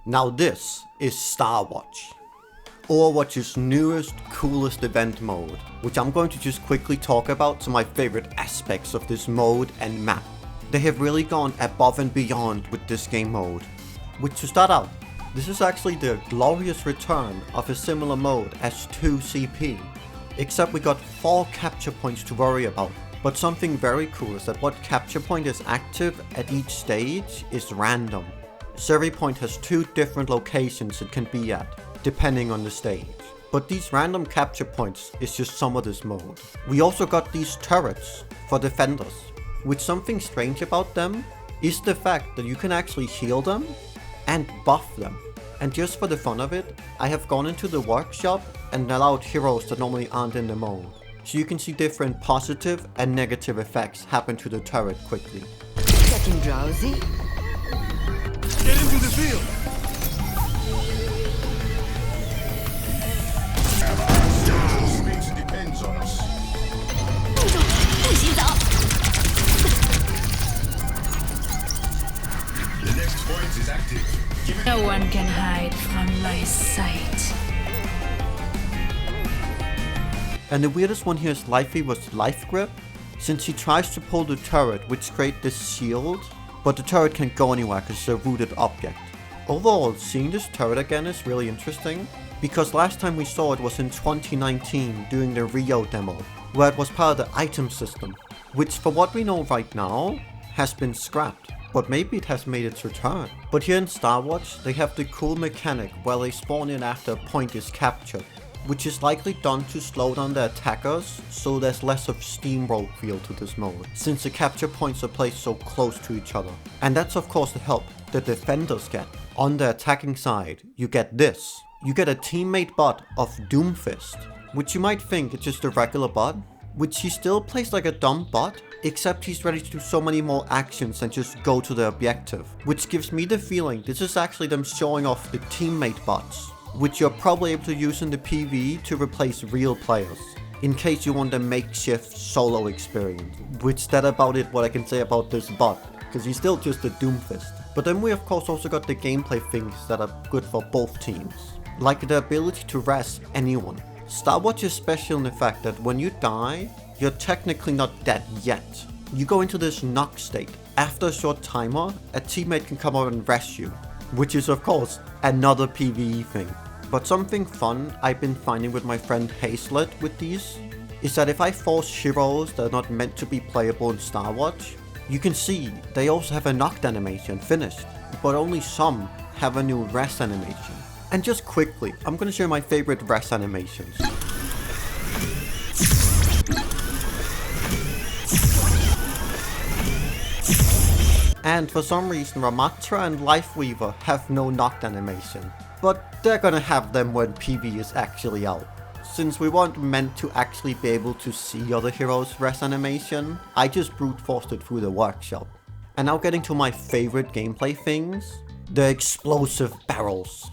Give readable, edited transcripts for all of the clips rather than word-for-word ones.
Now this is Starwatch, Overwatch's newest, coolest event mode, which I'm going to just quickly talk about some of my favorite aspects of this mode and map. They have really gone above and beyond with this game mode. Which, to start out, this is actually the glorious return of a similar mode as 2CP, except we got 4 capture points to worry about. But something very cool is that what capture point is active at each stage is random. So every point has 2 different locations it can be at, depending on the stage. But these random capture points is just some of this mode. We also got these turrets for defenders, which something strange about them is the fact that you can actually heal them and buff them. And just for the fun of it, I have gone into the workshop and allowed heroes that normally aren't in the mode. So you can see different positive and negative effects happen to the turret quickly. Getting drowsy? Get into the field! Space depends on us. The next point is active. No one can hide from my sight. And the weirdest one here is Lifey was Life Grip, since he tries to pull the turret which creates this shield, but the turret can't go anywhere because it's a rooted object. Overall, seeing this turret again is really interesting, because last time we saw it was in 2019 during the Rio demo, where it was part of the item system, which for what we know right now, has been scrapped. But maybe it has made its return. But here in Starwatch, they have the cool mechanic where they spawn in after a point is captured, which is likely done to slow down the attackers, so there's less of steamroll feel to this mode, since the capture points are placed so close to each other. And that's of course the help the defenders get. On the attacking side, you get this. You get a teammate bot of Doomfist, which you might think is just a regular bot, which he still plays like a dumb bot, except he's ready to do so many more actions than just go to the objective, which gives me the feeling this is actually them showing off the teammate bots, which you're probably able to use in the PvE to replace real players, in case you want a makeshift solo experience. Which that about it what I can say about this bot, because he's still just a Doomfist. But then we of course also got the gameplay things that are good for both teams, like the ability to res anyone. Starwatch is special in the fact that when you die, you're technically not dead yet. You go into this knock state. After a short timer, a teammate can come over and res you, which is of course another PvE thing. But something fun I've been finding with my friend Hazlet with these is that if I force heroes that are not meant to be playable in Starwatch, you can see they also have a knocked animation finished, but only some have a new res animation. And just quickly, I'm going to show you my favorite res animations. And for some reason Ramatra and Lifeweaver have no knocked animation, but they're gonna have them when PV is actually out. Since we weren't meant to actually be able to see other heroes' res animation, I just brute forced it through the workshop. And now getting to my favorite gameplay things, the explosive barrels,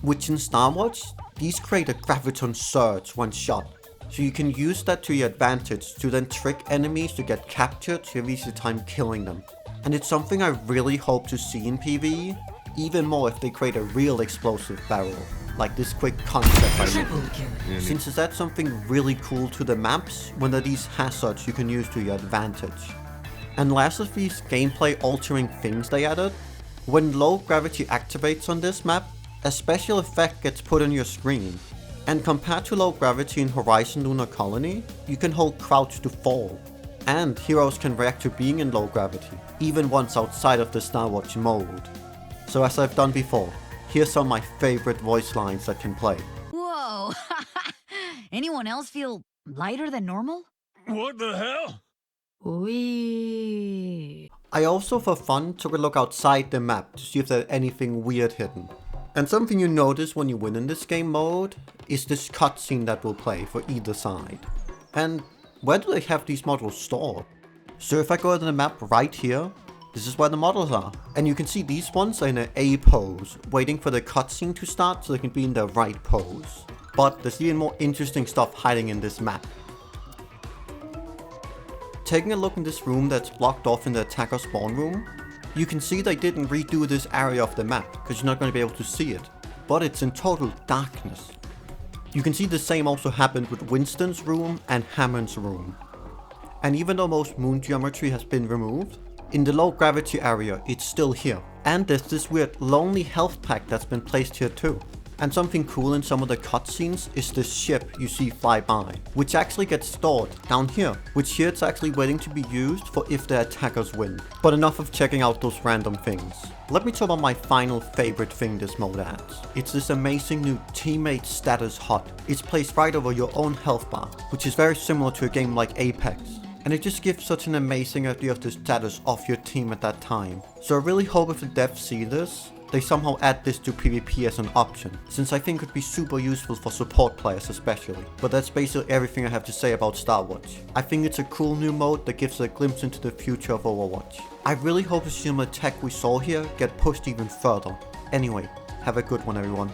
which in Starwatch, these create a graviton surge when shot. So you can use that to your advantage to then trick enemies to get captured so you have easy time killing them. And it's something I really hope to see in PvE, even more if they create a real explosive barrel, like this quick concept I made. Since it's adds something really cool to the maps when there are these hazards you can use to your advantage. And last of these gameplay altering things they added, when low gravity activates on this map, a special effect gets put on your screen. And compared to low gravity in Horizon Lunar Colony, you can hold crouch to fall. And heroes can react to being in low gravity, even once outside of the Starwatch mode. So as I've done before, here's some of my favorite voice lines that can play. Whoa! Anyone else feel lighter than normal? What the hell? Wee. I also for fun took a look outside the map to see if there's anything weird hidden. And something you notice when you win in this game mode is this cutscene that will play for either side. And where do they have these models stored? So if I go to the map right here, this is where the models are. And you can see these ones are in an A pose, waiting for the cutscene to start so they can be in the right pose. But there's even more interesting stuff hiding in this map. Taking a look in this room that's blocked off in the attacker spawn room, You can see they didn't redo this area of the map, because you're not going to be able to see it. But it's in total darkness. You can see the same also happened with Winston's room and Hammond's room. And even though most moon geometry has been removed, in the low gravity area it's still here. And there's this weird lonely health pack that's been placed here too. And something cool in some of the cutscenes is this ship you see fly by, which actually gets stored down here, which here it's actually waiting to be used for if the attackers win. But enough of checking out those random things. Let me talk about my final favorite thing this mode adds. It's this amazing new teammate status HUD. It's placed right over your own health bar, which is very similar to a game like Apex. And it just gives such an amazing idea of the status of your team at that time. So I really hope if the devs see this, they somehow add this to PvP as an option, since I think it would be super useful for support players especially. But that's basically everything I have to say about Starwatch. I think it's a cool new mode that gives a glimpse into the future of Overwatch. I really hope to see some of the tech we saw here get pushed even further. Anyway, have a good one everyone.